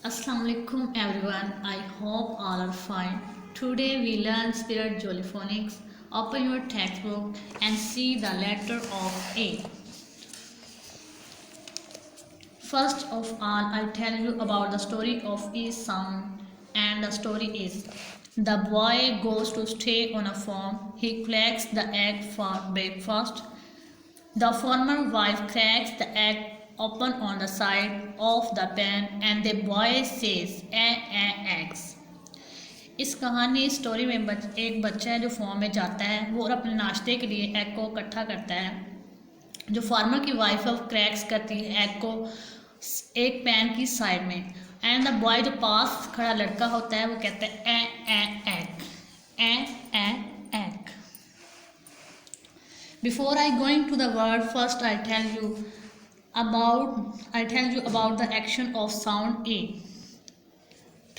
Assalamu alaikum everyone. I hope all are fine. Today we learn spirit jollyphonics. Open your textbook and see the letter of A. First of all, I'll tell you about the story of A sound, and the story is: the boy goes to stay on a farm. He collects the egg for breakfast. The farmer wife cracks the egg open on the side of the pan and the boy says eggs. इस कहानी story में एक बच्चा है जो farm में जाता है वो और अपने नाश्ते के लिए एग को इकट्ठा करता है। जो फार्मर की वाइफ है वो क्रैक्स करती है एग को एक पैन की साइड में, एंड द बॉय जो पास खड़ा लड़का होता है वो कहता है egg. Before I going to the word, first I tell you about the action of sound A.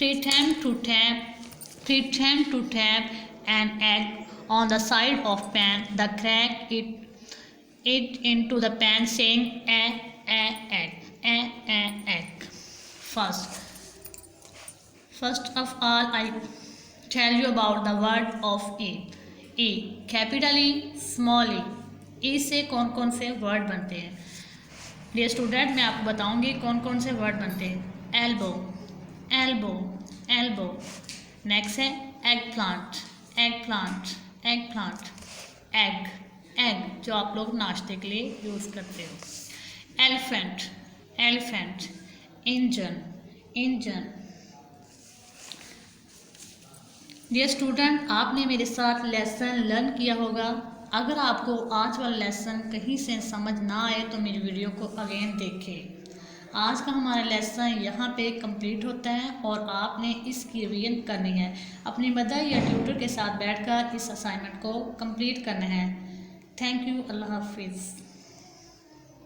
Pretend to tap an egg on the side of pan. The crack it into the pan saying egg. First of all, I tell you about the word of A. A capital E small A से कौन कौन से word बनते हैं? Dear student, मैं आपको बताऊंगी कौन कौन से वर्ड बनते हैं। एल्बो। नेक्स्ट है एग प्लांट। एग जो आप लोग नाश्ते के लिए यूज़ करते हो। एलिफेंट। इंजन। डियर स्टूडेंट, आपने मेरे साथ लेसन लर्न किया होगा। अगर आपको आज वाला लेसन कहीं से समझ ना आए तो मेरी वीडियो को अगेन देखें। आज का हमारा लेसन यहाँ पे कंप्लीट होता है और आपने इसकी रिवीजन करनी है। अपनी मदर या ट्यूटर के साथ बैठकर इस असाइनमेंट को कंप्लीट करना है। Thank you. अल्लाह हाफिज़।